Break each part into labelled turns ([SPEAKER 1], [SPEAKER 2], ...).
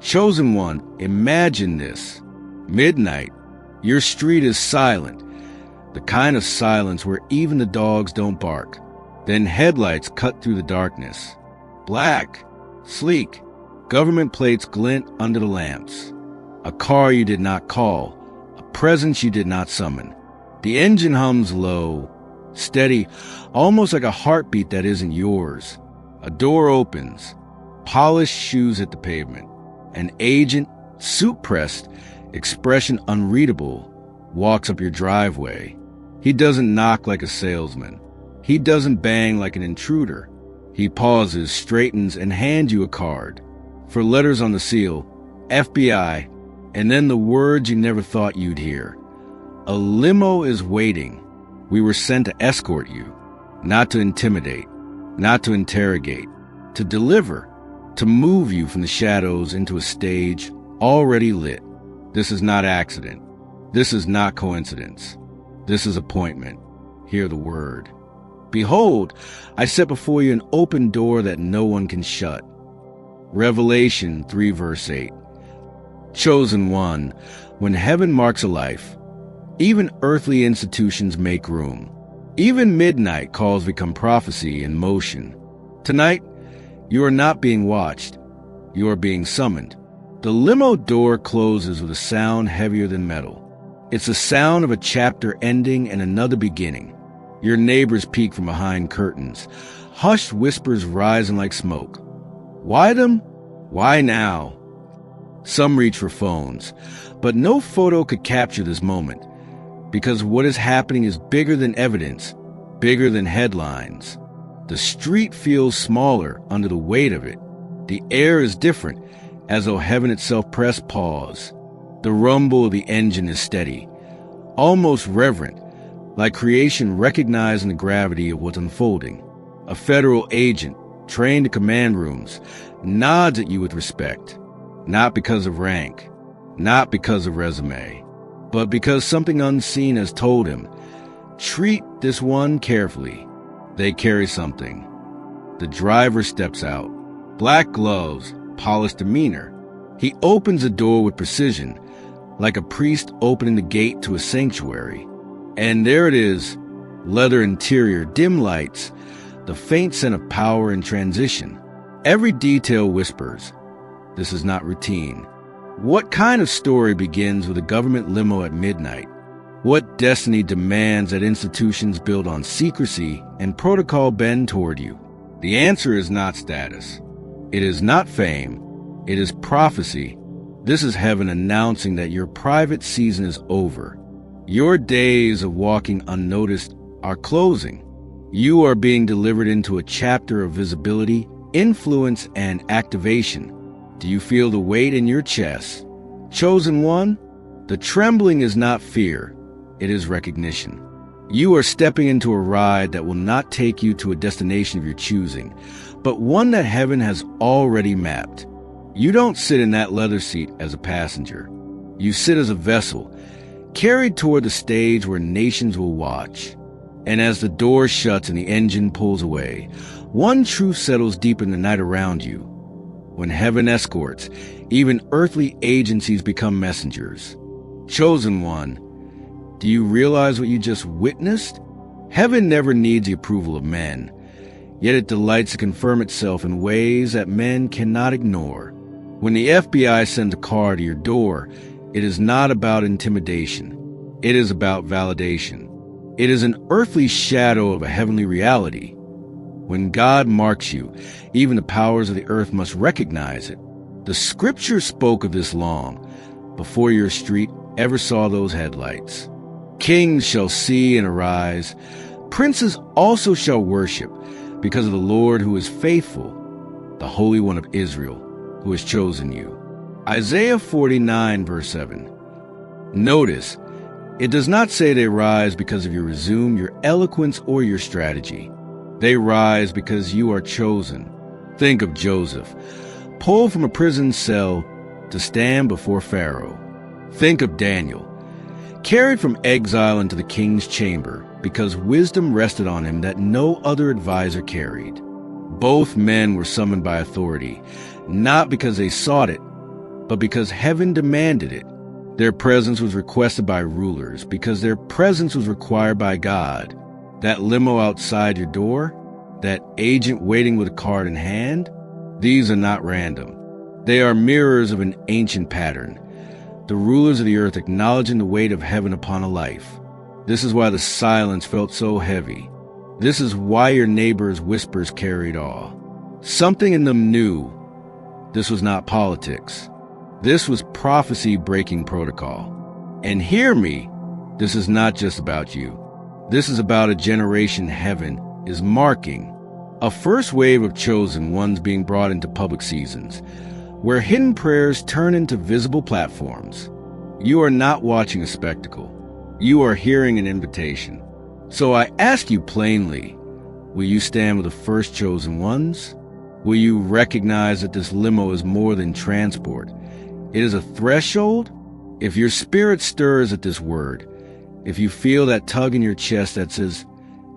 [SPEAKER 1] Chosen one, imagine this. Midnight. Your street is silent. The kind of silence where even the dogs don't bark. Then headlights cut through the darkness. Black. Sleek. Government plates glint under the lamps. A car you did not call. A presence you did not summon. The engine hums low, steady, almost like a heartbeat that isn't yours. A door opens. Polished shoes hit the pavement. An agent, suit pressed, expression unreadable, walks up your driveway. He doesn't knock like a salesman. He doesn't bang like an intruder. He pauses, straightens, and hands you a card. For letters on the seal, FBI, and then the words you never thought you'd hear. A limo is waiting. We were sent to escort you, not to intimidate, not to interrogate, to deliver, to move you from the shadows into a stage already lit. This is not accident. This is not coincidence. This is appointment. Hear the word. Behold, I set before you an open door that no one can shut. Revelation 3 verse 8. Chosen one, when heaven marks a life, even earthly institutions make room. Even midnight calls become prophecy in motion. Tonight, you are not being watched. You are being summoned. The limo door closes with a sound heavier than metal. It's the sound of a chapter ending and another beginning. Your neighbors peek from behind curtains. Hushed whispers rising like smoke. Why them? Why now? Some reach for phones, but no photo could capture this moment, because what is happening is bigger than evidence, bigger than headlines. The street feels smaller under the weight of it. The air is different, as though heaven itself pressed pause. The rumble of the engine is steady, almost reverent, like creation recognizing the gravity of what's unfolding. A federal agent, trained to command rooms, nods at you with respect, not because of rank, not because of resume, but because something unseen has told him, treat this one carefully. They carry something. The driver steps out. Black gloves, polished demeanor. He opens the door with precision, like a priest opening the gate to a sanctuary. And there it is, leather interior, dim lights, the faint scent of power and transition. Every detail whispers, this is not routine. What kind of story begins with a government limo at midnight? What destiny demands that institutions built on secrecy and protocol bend toward you? The answer is not status. It is not fame. It is prophecy. This is heaven announcing that your private season is over. Your days of walking unnoticed are closing. You are being delivered into a chapter of visibility, influence, and activation. Do you feel the weight in your chest? Chosen one, the trembling is not fear. It is recognition. You are stepping into a ride that will not take you to a destination of your choosing, but one that heaven has already mapped. You don't sit in that leather seat as a passenger. You sit as a vessel, carried toward the stage where nations will watch. And as the door shuts and the engine pulls away, one truth settles deep in the night around you. When heaven escorts, even earthly agencies become messengers. Chosen one, do you realize what you just witnessed? Heaven never needs the approval of men, yet it delights to confirm itself in ways that men cannot ignore. When the FBI sends a car to your door, it is not about intimidation. It is about validation. It is an earthly shadow of a heavenly reality. When God marks you, even the powers of the earth must recognize it. The Scripture spoke of this long, before your street ever saw those headlights. Kings shall see and arise. Princes also shall worship, because of the Lord who is faithful, the Holy One of Israel, who has chosen you. Isaiah 49 verse 7. Notice, it does not say they rise because of your resume, your eloquence, or your strategy. They rise because you are chosen. Think of Joseph, pulled from a prison cell to stand before Pharaoh. Think of Daniel, carried from exile into the king's chamber because wisdom rested on him that no other advisor carried. Both men were summoned by authority, not because they sought it, but because heaven demanded it. Their presence was requested by rulers because their presence was required by God. That limo outside your door, that agent waiting with a card in hand, these are not random. They are mirrors of an ancient pattern. The rulers of the earth acknowledging the weight of heaven upon a life. This is why the silence felt so heavy. This is why your neighbor's whispers carried awe. Something in them knew this was not politics. This was prophecy-breaking protocol. And hear me, this is not just about you. This is about a generation heaven is marking. A first wave of chosen ones being brought into public seasons, where hidden prayers turn into visible platforms. You are not watching a spectacle. You are hearing an invitation. So I ask you plainly, will you stand with the first chosen ones? Will you recognize that this limo is more than transport? It is a threshold. If your spirit stirs at this word, if you feel that tug in your chest that says,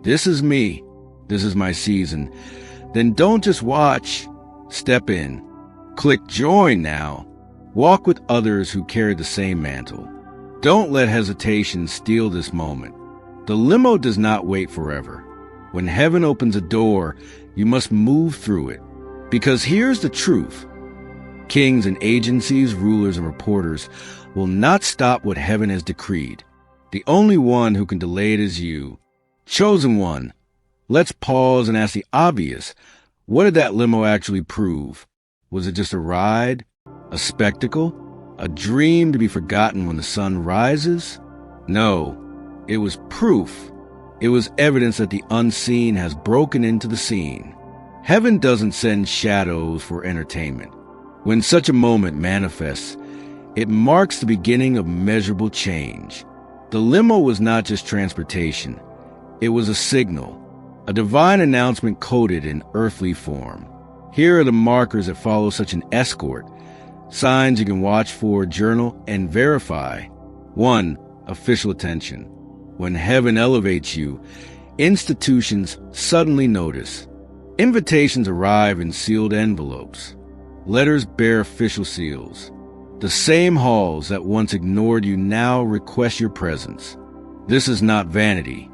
[SPEAKER 1] this is me, this is my season, then don't just watch, step in. Click join now. Walk with others who carry the same mantle. Don't let hesitation steal this moment. The limo does not wait forever. When heaven opens a door, you must move through it. Because here's the truth. Kings and agencies, rulers and reporters will not stop what heaven has decreed. The only one who can delay it is you. Chosen one. Let's pause and ask the obvious. What did that limo actually prove? Was it just a ride? A spectacle? A dream to be forgotten when the sun rises? No, it was proof. It was evidence that the unseen has broken into the scene. Heaven doesn't send shadows for entertainment. When such a moment manifests, it marks the beginning of measurable change. The limo was not just transportation. It was a signal, a divine announcement coded in earthly form. Here are the markers that follow such an escort, signs you can watch for, journal, and verify. 1. Official attention. When heaven elevates you, institutions suddenly notice. Invitations arrive in sealed envelopes. Letters bear official seals. The same halls that once ignored you now request your presence. This is not vanity.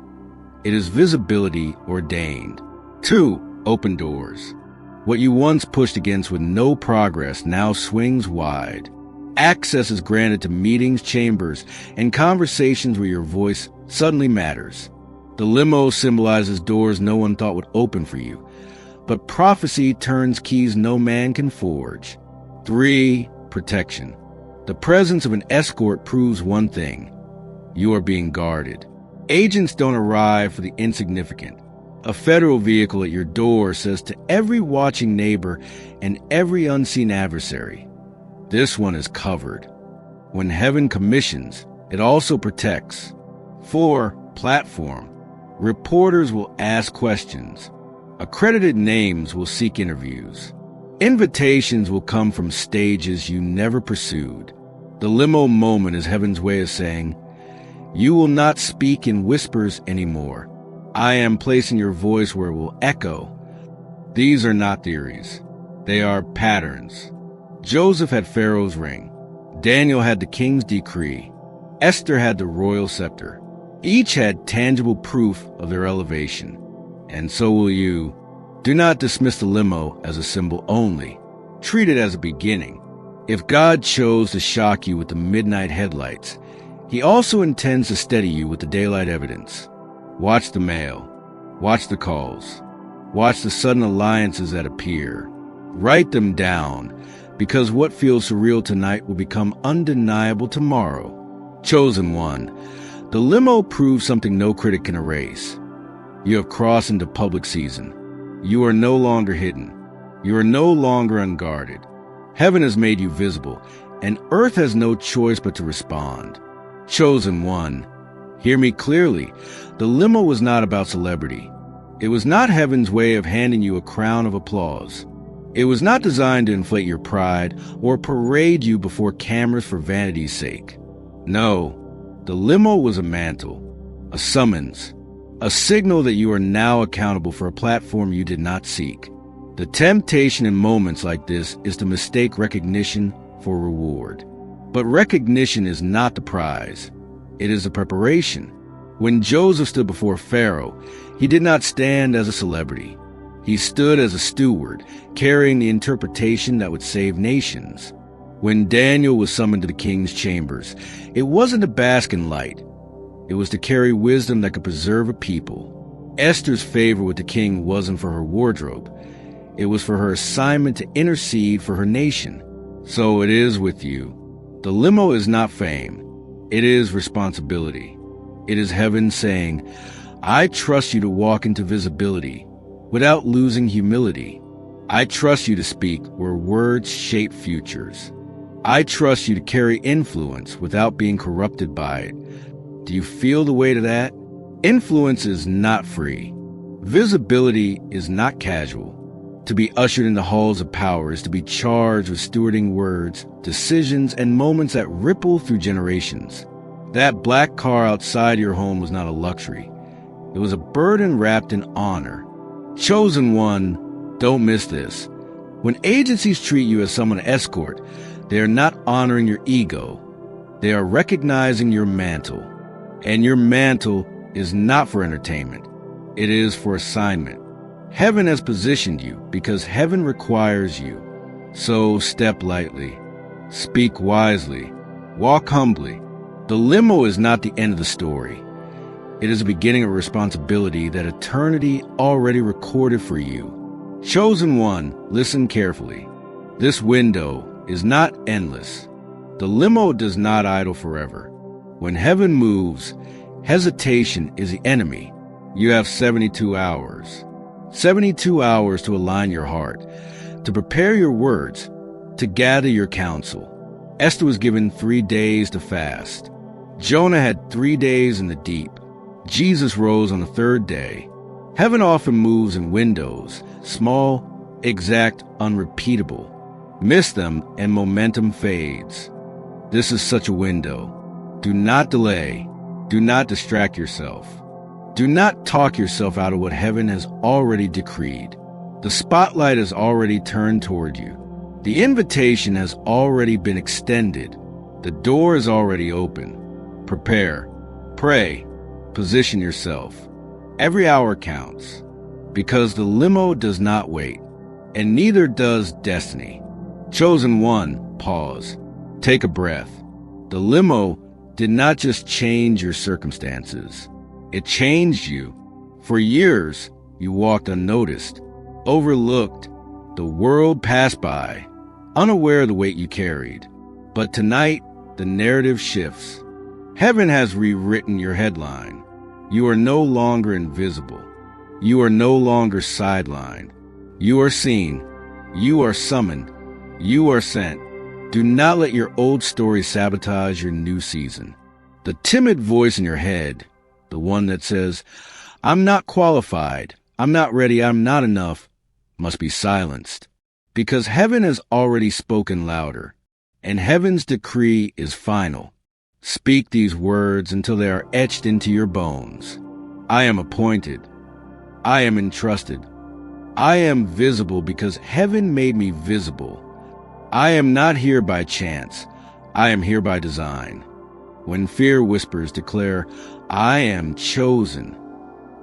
[SPEAKER 1] It is visibility ordained. 2. Open doors. What you once pushed against with no progress now swings wide. Access is granted to meetings, chambers, and conversations where your voice suddenly matters. The limo symbolizes doors no one thought would open for you, but prophecy turns keys no man can forge. 3. Protection. The presence of an escort proves one thing. You are being guarded. Agents don't arrive for the insignificant. A federal vehicle at your door says to every watching neighbor and every unseen adversary, this one is covered. When heaven commissions, it also protects. 4. Platform. Reporters will ask questions. Accredited names will seek interviews. Invitations will come from stages you never pursued. The limo moment is heaven's way of saying, you will not speak in whispers anymore. I am placing your voice where it will echo. These are not theories. They are patterns. Joseph had Pharaoh's ring. Daniel had the king's decree. Esther had the royal scepter. Each had tangible proof of their elevation. And so will you. Do not dismiss the limo as a symbol only. Treat it as a beginning. If God chose to shock you with the midnight headlights, He also intends to steady you with the daylight evidence. Watch the mail. Watch the calls. Watch the sudden alliances that appear. Write them down, because what feels surreal tonight will become undeniable tomorrow. Chosen one, the limo proves something no critic can erase. You have crossed into public season. You are no longer hidden. You are no longer unguarded. Heaven has made you visible, and earth has no choice but to respond. Chosen one, hear me clearly. The limo was not about celebrity. It was not heaven's way of handing you a crown of applause. It was not designed to inflate your pride or parade you before cameras for vanity's sake. No, the limo was a mantle, a summons, a signal that you are now accountable for a platform you did not seek. The temptation in moments like this is to mistake recognition for reward. But recognition is not the prize. It is a preparation. When Joseph stood before Pharaoh, he did not stand as a celebrity. He stood as a steward, carrying the interpretation that would save nations. When Daniel was summoned to the king's chambers, it wasn't to bask in light. It was to carry wisdom that could preserve a people. Esther's favor with the king wasn't for her wardrobe. It was for her assignment to intercede for her nation. So it is with you. The limo is not fame. It is responsibility. It is heaven saying, I trust you to walk into visibility without losing humility. I trust you to speak where words shape futures. I trust you to carry influence without being corrupted by it. Do you feel the weight of that? Influence is not free. Visibility is not casual. To be ushered into halls of power is to be charged with stewarding words, decisions, and moments that ripple through generations. That black car outside your home was not a luxury. It was a burden wrapped in honor. Chosen one, don't miss this. When agencies treat you as someone to escort, they are not honoring your ego. They are recognizing your mantle. And your mantle is not for entertainment. It is for assignment. Heaven has positioned you because heaven requires you. So step lightly. Speak wisely. Walk humbly. The limo is not the end of the story. It is the beginning of a responsibility that eternity already recorded for you. Chosen one, listen carefully. This window is not endless. The limo does not idle forever. When heaven moves, hesitation is the enemy. You have 72 hours. 72 hours to align your heart, to prepare your words, to gather your counsel. Esther was given 3 days to fast. Jonah had 3 days in the deep. Jesus rose on the 3rd day. Heaven often moves in windows, small, exact, unrepeatable. Miss them and momentum fades. This is such a window. Do not delay. Do not distract yourself. Do not talk yourself out of what heaven has already decreed. The spotlight has already turned toward you. The invitation has already been extended. The door is already open. Prepare. Pray. Position yourself. Every hour counts, because the limo does not wait, and neither does destiny. Chosen one, pause. Take a breath. The limo did not just change your circumstances. It changed you. For years, you walked unnoticed, overlooked. The world passed by, unaware of the weight you carried. But tonight, the narrative shifts. Heaven has rewritten your headline. You are no longer invisible. You are no longer sidelined. You are seen. You are summoned. You are sent. Do not let your old story sabotage your new season. The timid voice in your head, the one that says, I'm not qualified, I'm not ready, I'm not enough, must be silenced. Because heaven has already spoken louder, and heaven's decree is final. Speak these words until they are etched into your bones. I am appointed. I am entrusted. I am visible because heaven made me visible. I am not here by chance. I am here by design. When fear whispers, declare, I am chosen.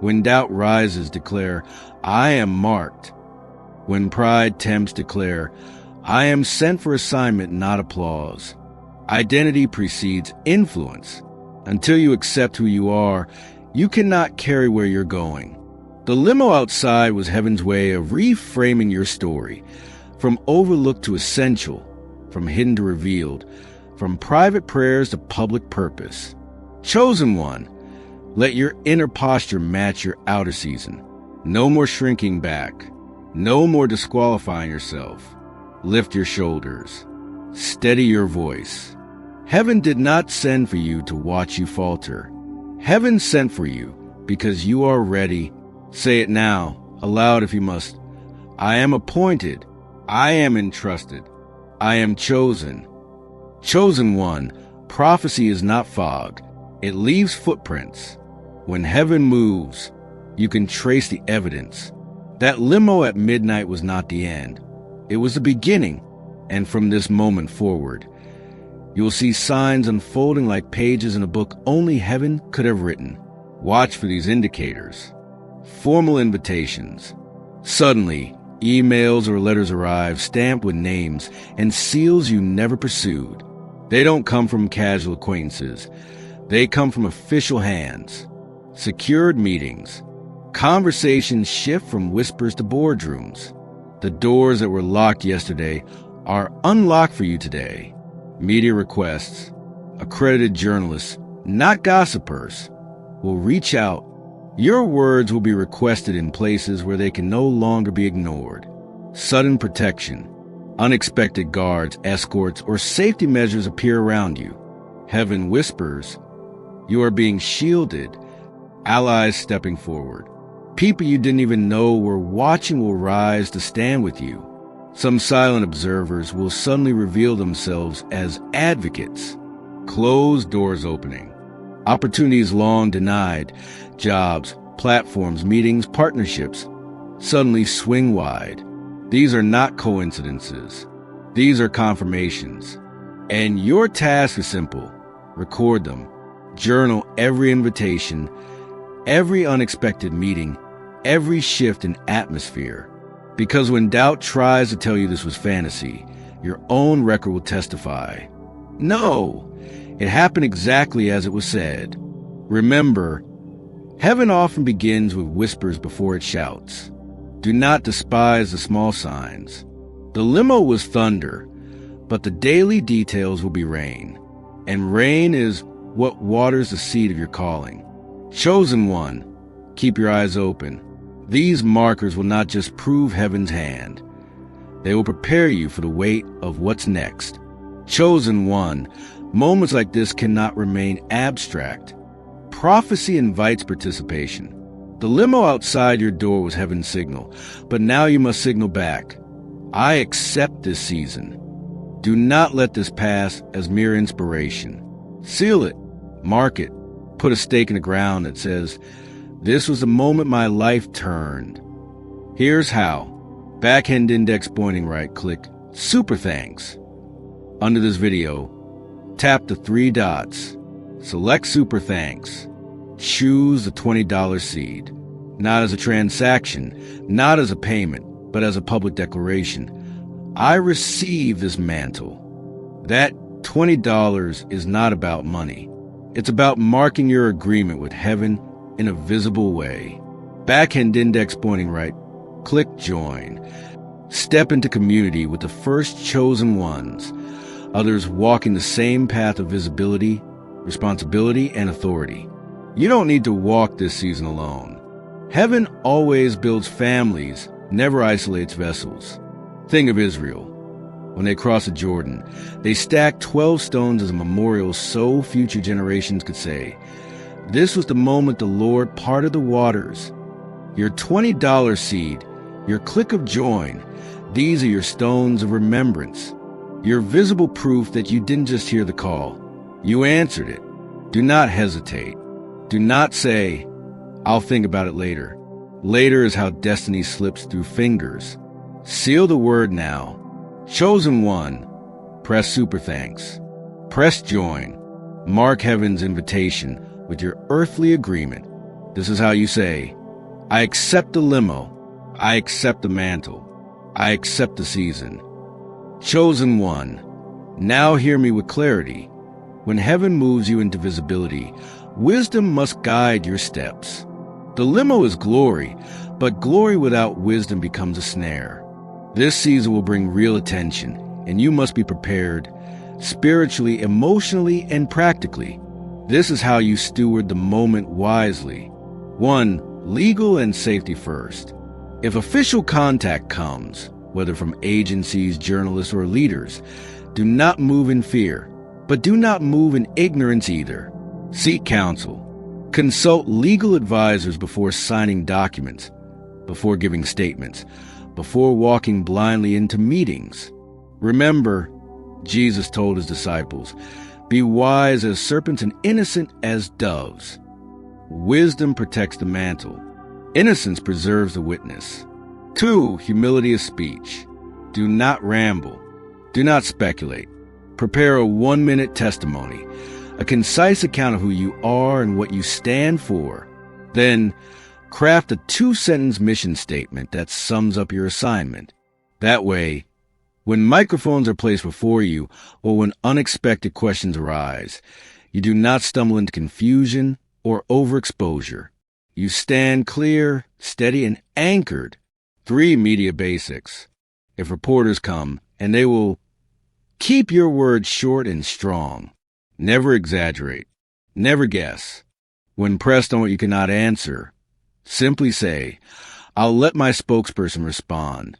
[SPEAKER 1] When doubt rises, declare, I am marked. When pride tempts, declare, I am sent for assignment, not applause. Identity precedes influence. Until you accept who you are, you cannot carry where you're going. The limo outside was heaven's way of reframing your story, from overlooked to essential, from hidden to revealed, from private prayers to public purpose. Chosen one, let your inner posture match your outer season. No more shrinking back. No more disqualifying yourself. Lift your shoulders. Steady your voice. Heaven did not send for you to watch you falter. Heaven sent for you because you are ready. Say it now, aloud if you must. I am appointed. I am entrusted. I am chosen. Chosen one, prophecy is not fog. It leaves footprints. When heaven moves, you can trace the evidence. That limo at midnight was not the end. It was the beginning. And from this moment forward, you will see signs unfolding like pages in a book only heaven could have written. Watch for these indicators. Formal invitations. Suddenly, emails or letters arrive stamped with names and seals you never pursued. They don't come from casual acquaintances. They come from official hands. Secured meetings. Conversations shift from whispers to boardrooms. The doors that were locked yesterday are unlocked for you today. Media requests. Accredited journalists, not gossipers, will reach out. Your words will be requested in places where they can no longer be ignored. Sudden protection. Unexpected guards, escorts, or safety measures appear around you. Heaven whispers. You are being shielded. Allies stepping forward. People you didn't even know were watching will rise to stand with you. Some silent observers will suddenly reveal themselves as advocates. Closed doors opening. Opportunities long denied, jobs, platforms, meetings, partnerships, suddenly swing wide. These are not coincidences. These are confirmations. And your task is simple. Record them. Journal every invitation, every unexpected meeting, every shift in atmosphere. Because when doubt tries to tell you this was fantasy, your own record will testify. No, it happened exactly as it was said. Remember, heaven often begins with whispers before it shouts. Do not despise the small signs. The limo was thunder, but the daily details will be rain. And rain is what waters the seed of your calling. Chosen one, keep your eyes open. These markers will not just prove heaven's hand. They will prepare you for the weight of what's next. Chosen one, moments like this cannot remain abstract. Prophecy invites participation. The limo outside your door was heaven's signal, but now you must signal back. I accept this season. Do not let this pass as mere inspiration. Seal it, mark it, put a stake in the ground that says, this was the moment my life turned. Here's how. Backhand index pointing right, click Super Thanks. Under this video, tap the 3 dots. Select Super Thanks. Choose the $20 seed. Not as a transaction, not as a payment, but as a public declaration. I receive this mantle. That $20 is not about money. It's about marking your agreement with heaven in a visible way. Backhand index pointing right, click Join. Step into community with the first chosen ones, others walking the same path of visibility, responsibility, and authority. You don't need to walk this season alone. Heaven always builds families, never isolates vessels. Think of Israel. When they crossed the Jordan, they stacked 12 stones as a memorial so future generations could say, this was the moment the Lord parted the waters. Your $20 seed, your click of join, these are your stones of remembrance. Your visible proof that you didn't just hear the call. You answered it. Do not hesitate. Do not say, I'll think about it later. Later is how destiny slips through fingers. Seal the word now. Chosen one. Press Super Thanks. Press Join. Mark heaven's invitation with your earthly agreement. This is how you say, I accept the limo. I accept the mantle. I accept the season. Chosen one. Now hear me with clarity. When heaven moves you into visibility, wisdom must guide your steps. The limo is glory, but glory without wisdom becomes a snare. This season will bring real attention, and you must be prepared spiritually, emotionally, and practically. This is how you steward the moment wisely. 1. Legal and safety first. If official contact comes, whether from agencies, journalists, or leaders, do not move in fear, but do not move in ignorance either. Seek counsel. Consult legal advisors before signing documents, before giving statements, before walking blindly into meetings. Remember, Jesus told his disciples, be wise as serpents and innocent as doves. Wisdom protects the mantle. Innocence preserves the witness. 2. Humility of speech. Do not ramble. Do not speculate. Prepare a 1-minute testimony, a concise account of who you are and what you stand for. Then, craft a 2-sentence mission statement that sums up your assignment. That way, when microphones are placed before you or when unexpected questions arise, you do not stumble into confusion or overexposure. You stand clear, steady, and anchored. 3 media basics. If reporters come, and they will keep your words short and strong. Never exaggerate. Never guess. When pressed on what you cannot answer, simply say, "I'll let my spokesperson respond."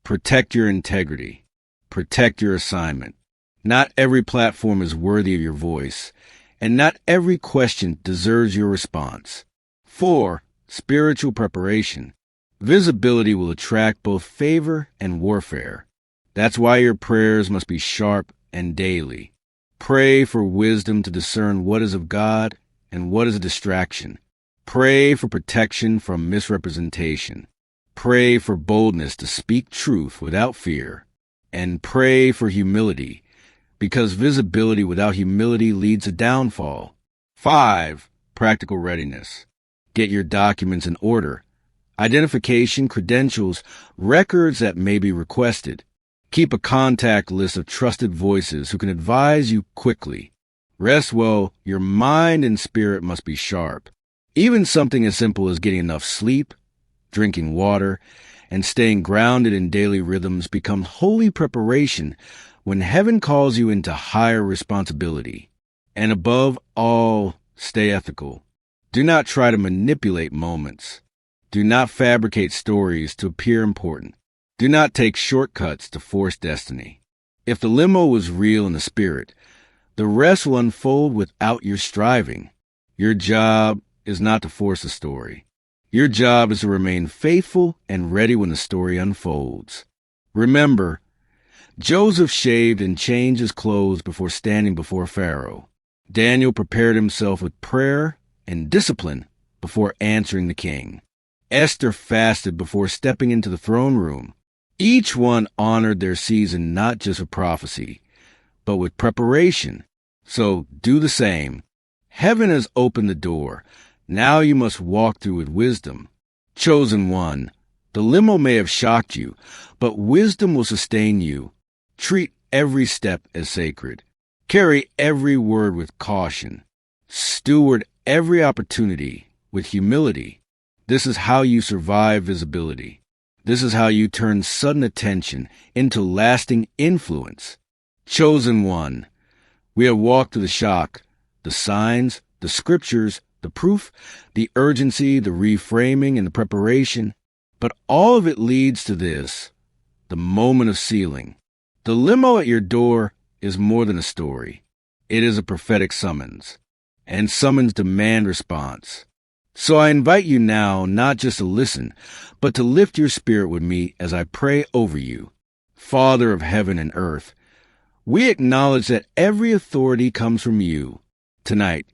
[SPEAKER 1] Protect your integrity. Protect your assignment. Not every platform is worthy of your voice, and not every question deserves your response. 4. Spiritual preparation. Visibility will attract both favor and warfare. That's why your prayers must be sharp and daily. Pray for wisdom to discern what is of God and what is a distraction. Pray for protection from misrepresentation. Pray for boldness to speak truth without fear. And pray for humility, because visibility without humility leads to downfall. 5. Practical readiness. Get your documents in order. Identification, credentials, records that may be requested. Keep a contact list of trusted voices who can advise you quickly. Rest well. Your mind and spirit must be sharp. Even something as simple as getting enough sleep, drinking water, and staying grounded in daily rhythms become holy preparation when heaven calls you into higher responsibility. And above all, stay ethical. Do not try to manipulate moments. Do not fabricate stories to appear important. Do not take shortcuts to force destiny. If the limo was real in the spirit, the rest will unfold without your striving. Your job is not to force a story. Your job is to remain faithful and ready when the story unfolds. Remember, Joseph shaved and changed his clothes before standing before Pharaoh. Daniel prepared himself with prayer and discipline before answering the king. Esther fasted before stepping into the throne room. Each one honored their season not just with prophecy, but with preparation. So do the same. Heaven has opened the door. Now you must walk through with wisdom. Chosen one, the limo may have shocked you, but wisdom will sustain you. Treat every step as sacred. Carry every word with caution. Steward every opportunity with humility. This is how you survive visibility. This is how you turn sudden attention into lasting influence. Chosen one, we have walked through the shock, the signs, the scriptures, the proof, the urgency, the reframing, and the preparation. But all of it leads to this, the moment of sealing. The limo at your door is more than a story. It is a prophetic summons, and summons demand response. So I invite you now not just to listen, but to lift your spirit with me as I pray over you. Father of heaven and earth, we acknowledge that every authority comes from you. Tonight,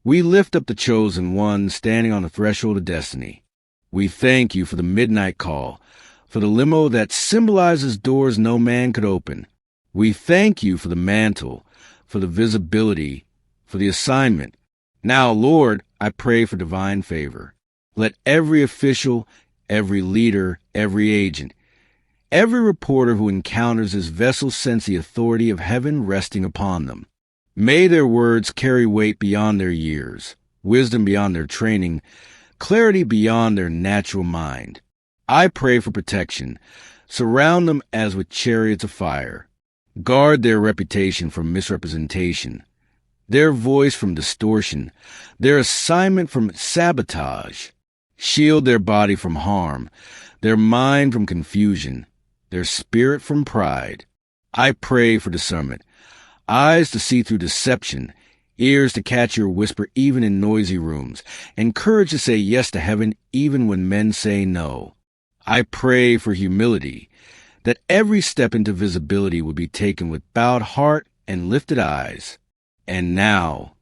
[SPEAKER 1] we lift up the chosen one standing on the threshold of destiny. We thank you for the midnight call, for the limo that symbolizes doors no man could open. We thank you for the mantle, for the visibility, for the assignment. Now, Lord, I pray for divine favor. Let every official, every leader, every agent, every reporter who encounters this vessel sense the authority of heaven resting upon them. May their words carry weight beyond their years, wisdom beyond their training, clarity beyond their natural mind. I pray for protection. Surround them as with chariots of fire. Guard their reputation from misrepresentation, their voice from distortion, their assignment from sabotage. Shield their body from harm, their mind from confusion, their spirit from pride. I pray for discernment, eyes to see through deception, ears to catch your whisper even in noisy rooms, and courage to say yes to heaven even when men say no. I pray for humility, that every step into visibility would be taken with bowed heart and lifted eyes. And now,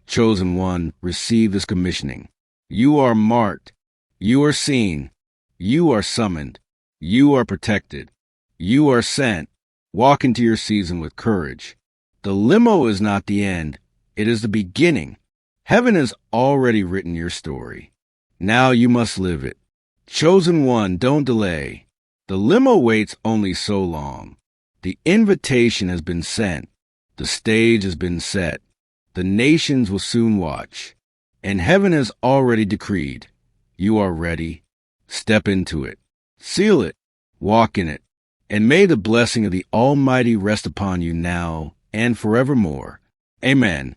[SPEAKER 1] chosen one, receive this commissioning. You are marked. You are seen. You are summoned. You are protected. You are sent. Walk into your season with courage. The limo is not the end. It is the beginning. Heaven has already written your story. Now you must live it. Chosen one, don't delay. The limo waits only so long. The invitation has been sent. The stage has been set. The nations will soon watch. And heaven has already decreed. You are ready. Step into it. Seal it. Walk in it. And may the blessing of the Almighty rest upon you now and forevermore. Amen.